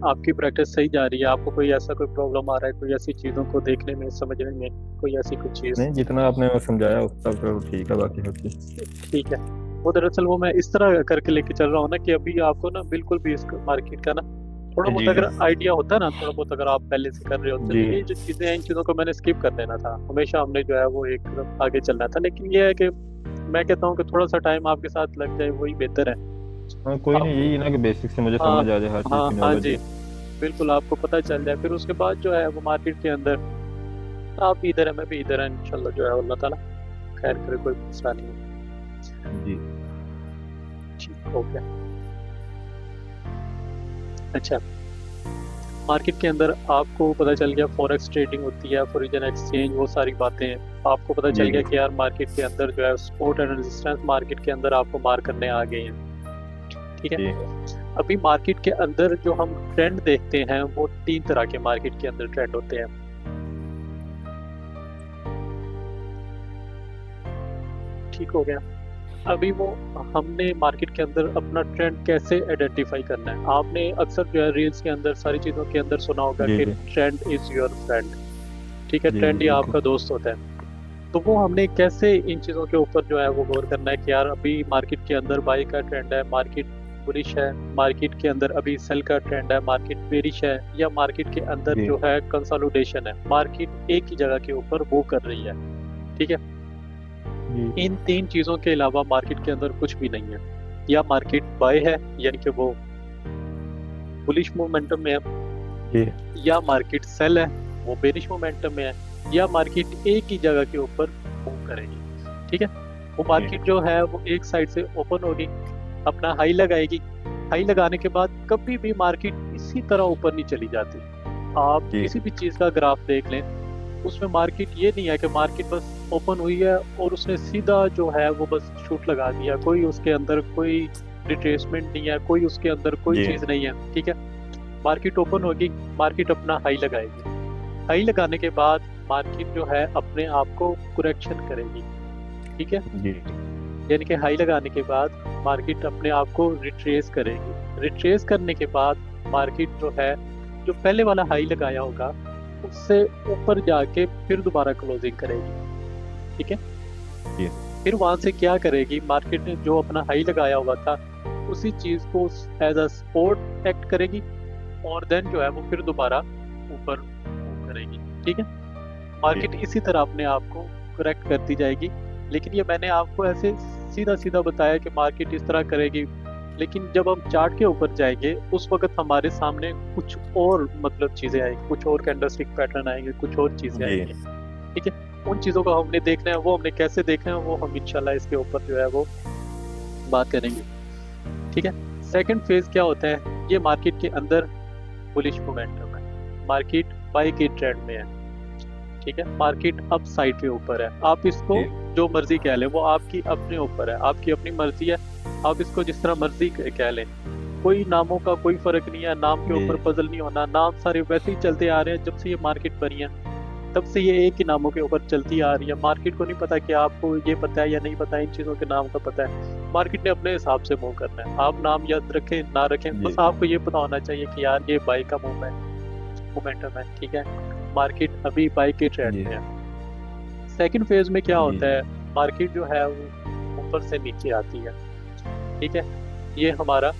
आपकी प्रैक्टिस सही जा रही है? आपको कोई ऐसा कोई प्रॉब्लम आ रहा है, कोई ऐसी चीज़ों को देखने में, समझने में, कोई ऐसी कुछ चीज़? नहीं, जितना आपने वो समझाया उतना तो ठीक है, बाकी सब चीज। ठीक है। वो दरअसल वो मैं इस तरह करके लेके चल रहा हूँ ना कि अभी आपको ना बिल्कुल भी इस मार्केट का ना थोड़ा बहुत जी अगर आइडिया होता है ना, थोड़ा बहुत अगर आप पहले से कर रहे होते जी। तो ये जो चीज़ें हैं इन चीज़ों को मैंने स्किप कर देना था। हमेशा हमने जो है वो एक तरफ आगे चलना था, लेकिन ये है कि मैं कहता हूँ कि थोड़ा सा टाइम आपके साथ लग जाए वही बेहतर है। हाँ, कोई नहीं, आप यही ना कि बेसिक से मुझे हाँ, समझ आ जाए हर चीज हाँ, की हाँ नॉलेज जी, हो। बिल्कुल आपको पता चल जाए, फिर उसके बाद जो है वो मार्केट के अंदर आप भी इधर है मैं भी इधर है, इंशाल्लाह जो है अल्लाह ताला खैर करे, कोई मसला नहीं है। जी ठीक हो गया। अच्छा, मार्केट के अंदर आपको पता चल गया फॉरेक्स ट्रेडिंग होती है, फॉरेन एक्सचेंज, वो सारी बातें हैं। आपको पता चल जी गया कि यार मार्केट के अंदर जो है सपोर्ट एंड रेजिस्टेंस मार्केट के अंदर आपको मार करने आ गए हैं। ठीक है। जी अभी मार्केट के अंदर जो हम ट्रेंड देखते हैं वो तीन तरह के मार्केट के अंदर ट्रेंड होते हैं। ठीक हो गया। अभी वो हमने मार्केट के अंदर अपना ट्रेंड कैसे आइडेंटिफाई करना है? आपने अक्सर जो है रील्स के अंदर सारी चीजों के अंदर सुना होगा जी कि जी ट्रेंड इज योर फ्रेंड। ठीक है, जी जी ट्रेंड ही बिल्कुल। आपका दोस्त होता है। तो वो हमने कैसे इन चीज़ों के ऊपर जो है वो गौर करना है कि यार अभी मार्केट के अंदर बाई का ट्रेंड है, मार्केट बुलिश है, मार्केट के अंदर अभी सेल का ट्रेंड है, मार्केट बेरिश है, या मार्केट के अंदर जी जो है कंसोलिडेशन है, मार्केट एक ही जगह के ऊपर वो कर रही है। ठीक है। जी इन तीन चीज़ों के अलावा मार्केट के अंदर कुछ भी नहीं है। या मार्केट बाय है यानी कि वो बुलिश मोमेंटम में है, जी या मार्केट सेल है वो बेरिश मोमेंटम में है, या मार्केट एक ही जगह के ऊपर मूव करेगी। ठीक है। वो जी मार्केट जो है वो एक साइड से ओपन होगी, अपना हाई लगाएगी, हाई लगाने के बाद कभी भी मार्केट इसी तरह ऊपर नहीं चली जाती। आप जी किसी भी चीज़ का ग्राफ देख लें, उसमें मार्केट ये नहीं है कि मार्केट बस ओपन हुई है और उसने सीधा जो है वो बस शूट लगा दिया, कोई उसके अंदर कोई रिट्रेसमेंट नहीं है, कोई उसके अंदर कोई जी चीज़ नहीं है। ठीक है। मार्केट ओपन होगी, मार्केट अपना हाई लगाएगी, हाई लगाने के बाद मार्केट जो है अपने आप को करेक्शन करेगी। ठीक है। जी यानी कि हाई लगाने के बाद मार्केट अपने आप को रिट्रेस करेगी, रिट्रेस करने के बाद मार्केट जो है जो पहले वाला हाई लगाया होगा उससे ऊपर जाके फिर दोबारा क्लोजिंग करेगी। ठीक है। जी फिर वहां से क्या करेगी, मार्केट ने जो अपना हाई लगाया हुआ था उसी चीज को एज अ सपोर्ट एक्ट करेगी, और देन जो है वो फिर दोबारा ऊपर मूव करेगी। ठीक है। जी मार्केट इसी तरह अपने आप को करेक्ट करती जाएगी। लेकिन ये मैंने आपको ऐसे सीधा सीधा बताया कि मार्केट इस तरह करेगी, लेकिन जब हम चार्ट के ऊपर जाएंगे उस वक्त हमारे सामने कुछ और मतलब चीजें आएंगी, कुछ और कैंडलस्टिक पैटर्न आएंगे, कुछ और चीजें जी आएंगी। ठीक है। उन चीजों को हमने देखना है, वो हमने कैसे देखना है वो हम इंशाल्लाह इसके ऊपर जो है वो बात करेंगे। ठीक है। सेकंड फेज क्या होता है? ये मार्केट के अंदर बुलिश मोमेंटम है, मार्केट बाई के ट्रेंड में है। ठीक है। मार्केट अप साइड के ऊपर है, आप इसको जी जो मर्जी कह लें, वो आपकी अपने ऊपर है, आपकी अपनी मर्जी है। आप इसको जिस तरह मर्जी कह लें, कोई नामों का कोई फर्क नहीं है, नाम के ऊपर जी पजल नहीं होना, नाम सारे वैसे ही चलते आ रहे हैं जब से ये मार्केट बनी है, तब से ये एक ही नामों के ऊपर चलती आ रही है। मार्केट को नहीं पता कि आपको ये पता है या नहीं पता है, इन चीज़ों के नाम का पता है। मार्केट ने अपने हिसाब से मूव करना है, आप नाम याद रखें ना रखें, जी बस आपको ये पता होना चाहिए कि यार ये बाई का मूव है, मोमेंटम है। ठीक है। मार्केट अभी बाई के ट्रेंड जी में है। सेकंड फेज में क्या जी होता है? मार्केट जो है वो ऊपर से नीचे आती है। ठीक है। ये हमारा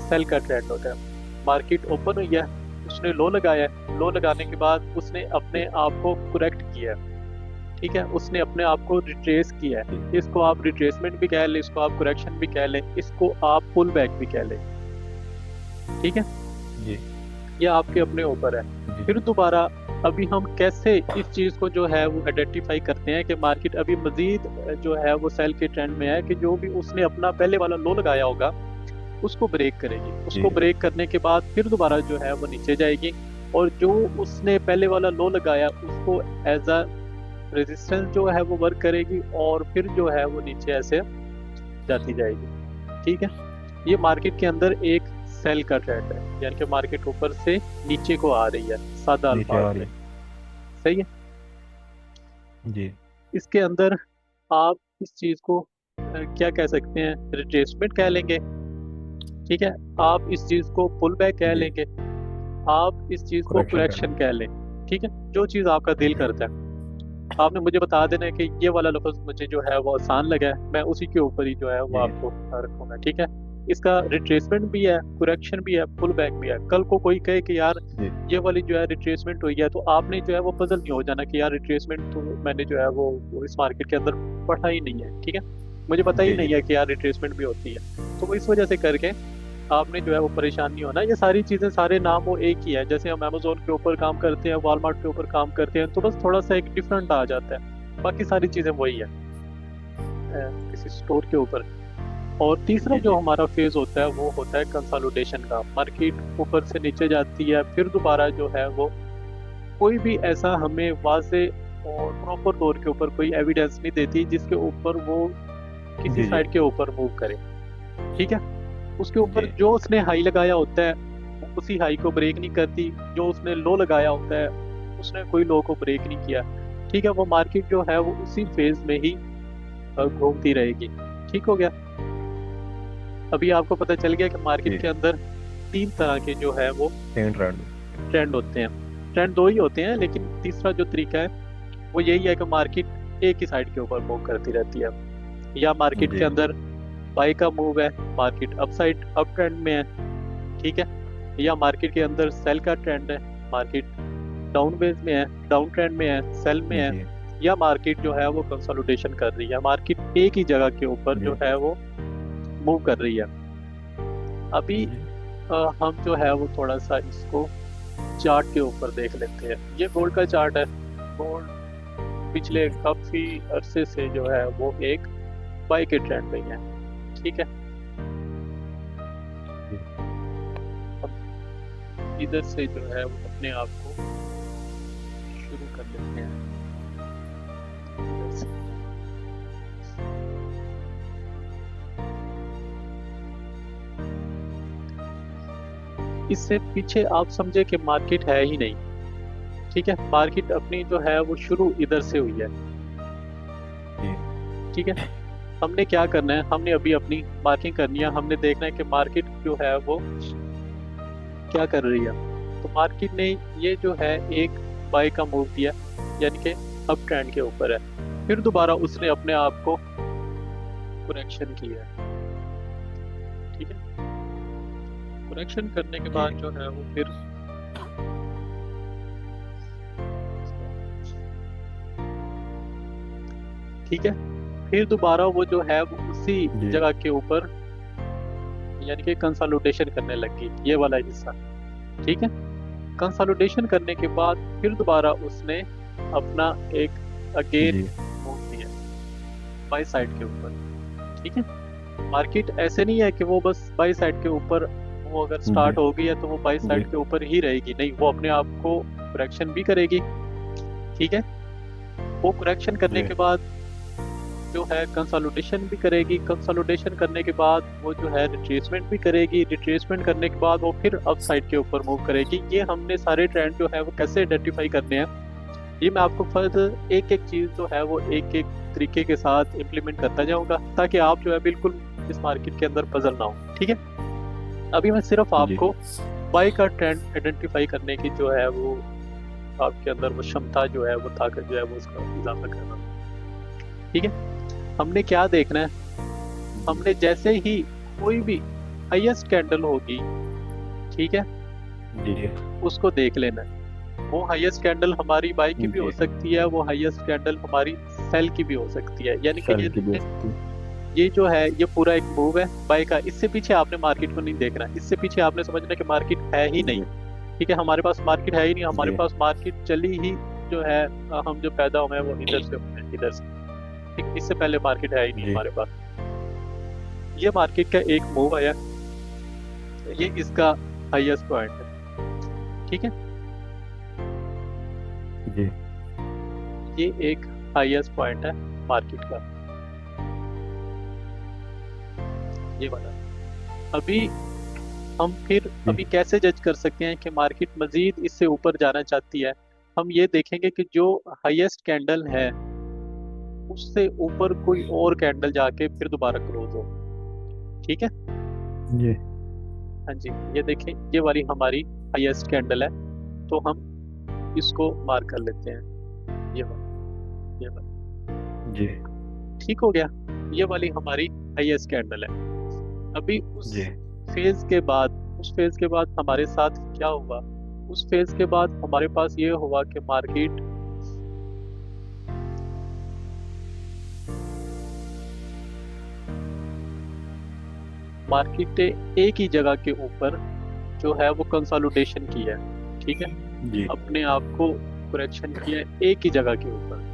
सेल का ट्रेंड होता है। मार्केट ओपन हुई है, उसने लो लगाया है, लो लगाने के बाद उसने अपने आप को करेक्ट किया है। ठीक है। उसने अपने आप को रिट्रेस किया जी है, इसको आप रिट्रेसमेंट भी कह लें, इसको आप करेक्शन भी कह लें, इसको आप पुल बैक भी कह लें। ठीक है। जी ये आपके अपने ऊपर है। जी फिर दोबारा अभी हम कैसे इस चीज को जो है वो आइडेंटिफाई करते हैं कि मार्केट अभी मजीद जो है वो सेल के ट्रेंड में है, कि जो भी उसने अपना पहले वाला लो लगाया होगा उसको ब्रेक करेगी, जी उसको ब्रेक करने के बाद फिर दोबारा जो है वो नीचे जाएगी, और जो उसने पहले वाला लो लगाया उसको एज अ रेजिस्टेंस जो है वो वर्क करेगी, और फिर जो है वो नीचे ऐसे जाती जाएगी। ठीक है। ये मार्केट के अंदर एक सेल का ट्रेंड है, यानी कि मार्केट ऊपर से नीचे को आ रही है, सादा नीचे आ अल्फाज रही में। है। सही है। जी इसके अंदर आप इस चीज को क्या कह सकते हैं, रिट्रेसमेंट कह लेंगे, ठीक है। आप इस चीज को पुल बैक कह जी। लेंगे, आप इस चीज को करेक्शन कर करेक्शन कह लें। ठीक है, जो चीज आपका दिल करता है आपने मुझे बता देना है कि ये वाला लफ्ज मुझे जो है वो आसान लगा है, मैं उसी के ऊपर ही जो है वो जी। आपको रखूंगा। ठीक है, इसका रिट्रेसमेंट भी है, करेक्शन भी है, पुल बैक भी है। कल को कोई कहे कि यार जी। ये वाली जो है रिट्रेसमेंट हुई है, तो आपने जो है वो पजल नहीं हो जाना कि यार रिट्रेसमेंट तो मैंने जो है वो इस मार्केट के अंदर पढ़ा ही नहीं है। ठीक है, मुझे पता ही जी। नहीं जी। है कि यार रिट्रेसमेंट भी होती है। तो वो इस वजह से करके आपने जो है वो परेशान नहीं होना। ये सारी चीजें, सारे नाम वो एक ही है। जैसे हम अमेजोन के ऊपर काम करते हैं, वॉलमार्ट के ऊपर काम करते हैं, तो बस थोड़ा सा एक डिफरेंट आ जाता है, बाकी सारी चीजें वही है किसी स्टोर के ऊपर। और तीसरा जी। जो जी। हमारा फेज होता है वो होता है कंसोलिडेशन का। मार्केट ऊपर से नीचे जाती है, फिर दोबारा जो है वो कोई भी ऐसा हमें वाजे और प्रॉपर तौर के ऊपर कोई एविडेंस नहीं देती जिसके ऊपर वो किसी जी। जी। साइड के ऊपर मूव करे। ठीक है, उसके ऊपर जी। जो उसने हाई लगाया होता है उसी हाई को ब्रेक नहीं करती, जो उसने लो लगाया होता है उसने कोई लो को ब्रेक नहीं किया। ठीक है, वो मार्केट जो है वो उसी फेज में ही घूमती रहेगी। ठीक हो गया। अभी आपको पता चल गया कि मार्केट जी। के अंदर तीन तरह के जो है वो सेकंड राउंड। ट्रेंड होते हैं। ट्रेंड दो ही होते हैं, लेकिन तीसरा जो तरीका है वो यही है कि मार्केट एक ही साइड के ऊपर मूव करती रहती है। या मार्केट के जी। अंदर बाई का मूव है, market up side up trend में है। ठीक है, या मार्केट के अंदर सेल का ट्रेंड है, मार्केट डाउन बेस में है, डाउन ट्रेंड में है, सेल में है। जी। या मार्केट जो है वो कंसोलिडेशन कर रही है, मार्केट एक ही जगह के ऊपर जी। जो है वो मूव कर रही है। अभी जी। हम जो है वो थोड़ा सा इसको चार्ट के ऊपर देख लेते हैं। ये गोल्ड का चार्ट है। गोल्ड पिछले जी। काफी अरसे से जो है वो एक बाई के ट्रेंड में ही है। ठीक है, अब इधर से जो है वो अपने आप को शुरू कर लेते हैं इधर से। इससे पीछे आप समझे कि मार्केट है ही नहीं। ठीक है, मार्केट अपनी जो है वो शुरू इधर से हुई है। जी। ठीक है, हमने क्या करना है, हमने अभी अपनी मार्किंग करनी है, हमने देखना है कि मार्केट जो है वो क्या कर रही है। तो मार्केट ने ये जो है एक बाय का मूव दिया, यानी कि अप ट्रेंड के ऊपर है। फिर दोबारा उसने अपने आप को करेक्शन किया है। ठीक है, करेक्शन करने के जी। बाद जो है वो फिर ठीक है, फिर दोबारा वो जो है वो उसी जी। जगह के ऊपर यानी कि कंसोलिडेशन करने लगी, ये वाला हिस्सा। ठीक है, कंसोलिडेशन करने के बाद फिर दोबारा उसने अपना एक अगेन जी। मूव दिया बाई साइड के ऊपर। ठीक है, मार्केट ऐसे नहीं है कि वो बस बाई साइड के ऊपर, वो अगर जी। स्टार्ट हो गई है तो वो बाई जी। साइड के ऊपर ही रहेगी, नहीं, वो अपने आप को करेक्शन भी करेगी। ठीक है, वो करेक्शन करने जी। के बाद जो है कंसोलिडेशन भी करेगी, कंसोलिडेशन करने के बाद वो जो है रिट्रेसमेंट भी करेगी, रिट्रेसमेंट करने के बाद वो फिर अप साइड के ऊपर मूव करेगी। ये हमने सारे ट्रेंड जो है वो कैसे आइडेंटिफाई करने हैं, ये मैं आपको फर्दर एक एक चीज जो है वो एक एक तरीके के साथ इम्प्लीमेंट करता जाऊंगा, ताकि आप जो है बिल्कुल इस मार्केट के अंदर पजल ना हो। ठीक है, अभी मैं सिर्फ जी। आपको बाई का ट्रेंड आइडेंटिफाई करने की जो है वो आपके अंदर वो क्षमता जो है वो ताकत जो है वो उसका इजाफा करना। ठीक है, हमने क्या देखना है, जी। हमने जैसे ही कोई भी हाईएस्ट कैंडल होगी, ठीक है, जी। उसको देख लेना है। वो हाईएस्ट कैंडल हमारी बाई की भी हो जी। सकती है, वो हाईएस्ट कैंडल हमारी सेल की भी हो सकती है। यानी कि सेल की बेइज्जती। ये जो है ये पूरा एक मूव है बाई का। इससे पीछे आपने मार्केट को नहीं देखना, इससे पीछे आपने समझना कि मार्केट है ही नहीं। जी। ठीक है, हमारे पास मार्केट है ही नहीं, हमारे जी। पास मार्केट चली ही जो है हम जो पैदा हुए हैं वो इधर से हुए हैं, इधर से। ठीक, इससे पहले मार्केट है ही नहीं जी। हमारे पास। ये मार्केट का एक मूव आया, ये इसका हाईएस्ट पॉइंट है। ठीक है, जी। ये एक हाईएस्ट पॉइंट है मार्केट का, ये वाला। अभी हम फिर अभी कैसे जज कर सकते हैं कि मार्केट मजीद इससे ऊपर जाना चाहती है। हम ये देखेंगे कि जो हाईएस्ट कैंडल है उससे ऊपर कोई और कैंडल जाके फिर दोबारा क्लोज हो। ठीक है, जी। हाँ जी, ये देखें, ये वाली हमारी हाईएस्ट कैंडल है, तो हम इसको मार्क कर लेते हैं। ये वाली जी ठीक हो गया। ये वाली हमारी हाईएस्ट कैंडल है। अभी जी उस फेज के बाद हमारे साथ क्या हुआ? उस फेज के बाद हमारे पास ये हुआ कि मार्केट ने एक ही जगह के ऊपर जो है वो कंसोलिडेशन की है। ठीक है, जी अपने आप को करेक्शन किया है एक ही जगह के ऊपर।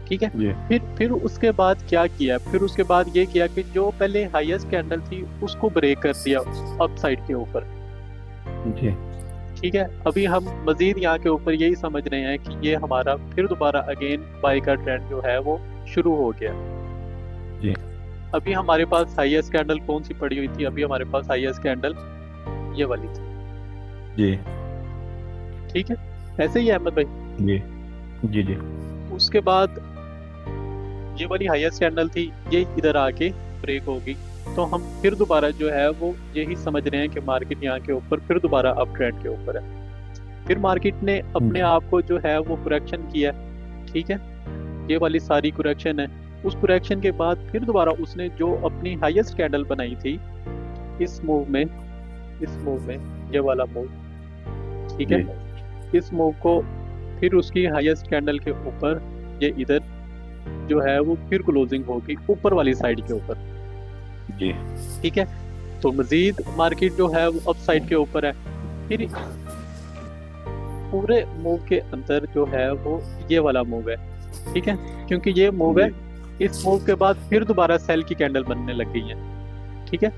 ठीक है, जी फिर उसके बाद क्या किया? फिर उसके बाद ये किया कि जो पहले हाईएस्ट कैंडल थी उसको ब्रेक कर दिया अप साइड के ऊपर। जी ठीक है, अभी हम मजीद यहाँ के ऊपर यही समझ रहे हैं कि ये हमारा फिर दोबारा अगेन बाई का ट्रेंड जो है वो शुरू हो गया। जी अभी हमारे पास हाईएस्ट कैंडल कौन सी पड़ी हुई थी? अभी हमारे पास हाईएस्ट कैंडल ये वाली थी। जी ठीक है, ऐसे ही है अहमद भाई। जी जी जी उसके बाद ये वाली हाईएस्ट कैंडल थी, ये इधर आके ब्रेक होगी। तो हम फिर दोबारा जो है वो यही समझ रहे हैं कि मार्केट यहाँ के ऊपर फिर दोबारा अप ट्रेंड के ऊपर है। फिर मार्केट ने अपने जी आप को जो है वो करेक्शन किया। ठीक है, ये वाली सारी करेक्शन है। उस करेक्शन के बाद फिर दोबारा उसने जो अपनी हाईएस्ट कैंडल बनाई थी इस मूव में, ये वाला मूव, ठीक है, जी इस मूव को फिर उसकी हाईएस्ट कैंडल के ऊपर ये इधर जो है वो फिर क्लोजिंग होगी ऊपर वाली साइड के ऊपर। जी ठीक है, तो मजीद मार्केट जो है वो अप साइड के ऊपर है। फिर पूरे मूव के अंदर जो है वो ये वाला मूव है। ठीक है, क्योंकि ये मूव है, जी इस मूव के बाद फिर दोबारा सेल की कैंडल बनने लग गई है। ठीक है,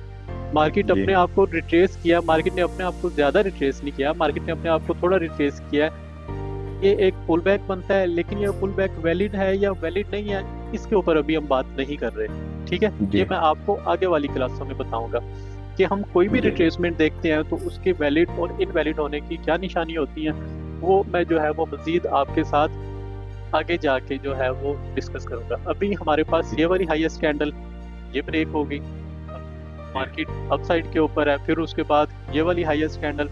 मार्केट जी अपने आप को रिट्रेस किया, मार्केट ने अपने आप को ज्यादा रिट्रेस नहीं किया, मार्केट ने अपने आप को थोड़ा रिट्रेस किया है। ये एक पुल बैक बनता है, लेकिन ये पुल बैक वैलिड है या वैलिड नहीं है, इसके ऊपर अभी हम बात नहीं कर रहे। ठीक है, ये जी मैं आपको आगे वाली क्लासों में बताऊंगा कि हम कोई भी जी रिट्रेसमेंट देखते हैं तो उसके वैलिड और इनवैलिड होने की क्या निशानी होती है, वो मैं जो है वो मजीद आपके साथ आगे जाके जो है वो डिस्कस करूंगा। अभी हमारे पास ये वाली हाईएस्ट कैंडल ये ब्रेक हो गई, मार्केट अप साइड के ऊपर है। फिर उसके बाद ये वाली हाईएस्ट कैंडल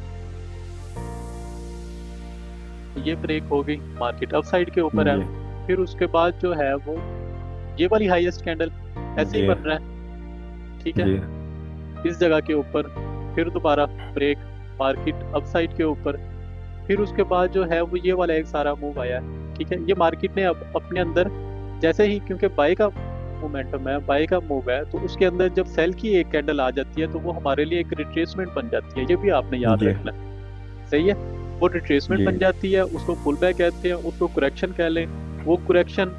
ये ब्रेक हो गई, मार्केट अप साइड के ऊपर है। जी फिर उसके बाद जो है वो ये वाली हाईएस्ट कैंडल ऐसे ही जी बन रहा है। ठीक है, जी इस जगह के ऊपर फिर दोबारा ब्रेक, मार्केट अप साइड के ऊपर। फिर उसके बाद जो है वो ये वाला एक सारा मूव आया है। ठीक है, ये मार्केट ने अब अपने अंदर जैसे ही, क्योंकि बाय का मोमेंटम है, बाय का मूव है, तो उसके अंदर जब सेल की एक कैंडल आ जाती है तो वो हमारे लिए एक रिट्रेसमेंट बन जाती है। ये भी आपने याद जी रखना है। सही है, वो रिट्रेसमेंट जी बन जाती है, उसको पुल बैक कहते हैं, उसको करेक्शन कह लें। वो करेक्शन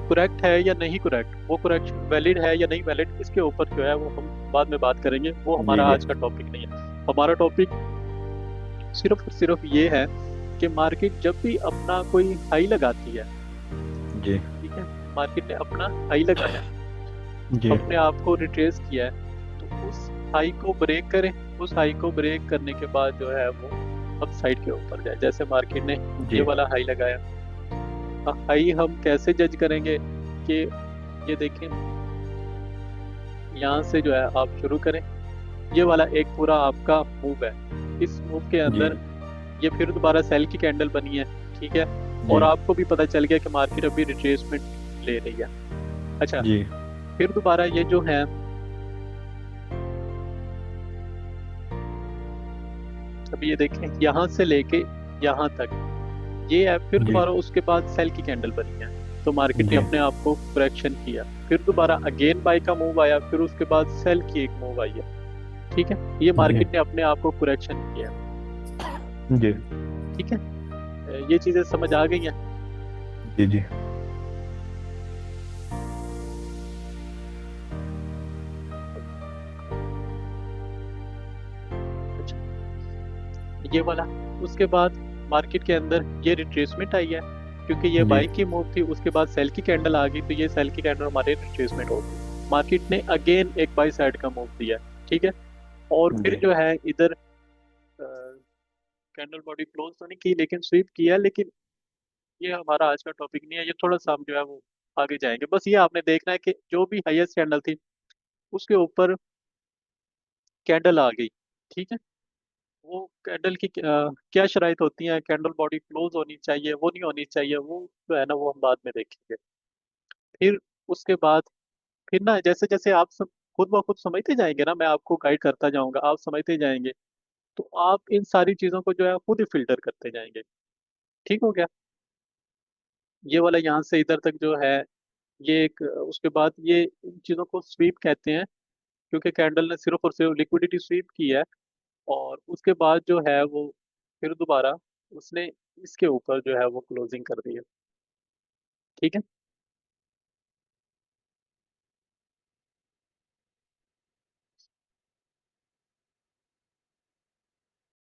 करेक्ट है या नहीं करेक्ट, वो करेक्शन वैलिड है या नहीं वैलिड, इसके ऊपर जो है वो हम बाद में बात करेंगे, वो जी हमारा जी आज का टॉपिक नहीं है। हमारा टॉपिक सिर्फ और सिर्फ ये है कि मार्केट जब भी अपना कोई हाई लगाती है, जी ठीक है, मार्केट ने अपना हाई लगाया, जी अपने आप को रिट्रेस किया है, तो उस हाई को ब्रेक करें। उस हाई को ब्रेक करने के बाद जो है वो अब साइड के ऊपर जाए। जैसे मार्केट ने ये जी वाला हाई लगाया, हाई हम कैसे जज करेंगे कि ये देखें, यहाँ से जो है आप शुरू करें, ये वाला एक पूरा आपका मूव है। इस मूव के जी अंदर ये फिर दोबारा सेल की कैंडल बनी है। ठीक है, और जी आपको भी पता चल गया कि मार्केट अभी रिट्रेसमेंट ले रही है। अच्छा, जी फिर दोबारा ये जो है, अभी ये देखें, यहाँ से लेके यहाँ तक ये है, फिर जी दोबारा उसके बाद सेल की कैंडल बनी है, तो मार्केट ने जी अपने आप को करेक्शन किया। फिर दोबारा अगेन बाय का मूव आया, फिर उसके बाद सेल की एक मूव आई है। ठीक है, ये जी मार्केट ने अपने आप को करेक्शन किया। जी ठीक है, ये चीजें समझ आ गई हैं। जी जी अच्छा, ये वाला, उसके बाद मार्केट के अंदर ये रिट्रेसमेंट आई है, क्योंकि ये जी बाई की मूव थी, उसके बाद सेल की कैंडल आ गई, तो ये सेल की कैंडल हमारे रिट्रेसमेंट हो गई। मार्केट ने अगेन एक बाई साइड का मूव दिया। ठीक है, और फिर जी जो है इधर कैंडल बॉडी क्लोज तो नहीं की, लेकिन स्वीप किया। लेकिन ये हमारा आज का टॉपिक नहीं है, ये थोड़ा सा हम जो है वो आगे जाएंगे। बस ये आपने देखना है कि जो भी हाईएस्ट कैंडल थी उसके ऊपर कैंडल आ गई, ठीक है। वो कैंडल की क्या शराइत होती है, कैंडल बॉडी क्लोज होनी चाहिए, वो नहीं होनी चाहिए, वो जो है ना वो हम बाद में देखेंगे। फिर उसके बाद फिर ना जैसे जैसे आप सब खुद ब खुद समझते जाएंगे ना, मैं आपको गाइड करता जाऊंगा, आप समझते जाएंगे, तो आप इन सारी चीजों को जो है खुद ही फिल्टर करते जाएंगे। ठीक हो गया। ये वाला यहाँ से इधर तक जो है, ये एक उसके बाद ये इन चीजों को स्वीप कहते हैं, क्योंकि कैंडल ने सिर्फ और सिर्फ लिक्विडिटी स्वीप की है। और उसके बाद जो है वो फिर दोबारा उसने इसके ऊपर जो है वो क्लोजिंग कर दी है। ठीक है।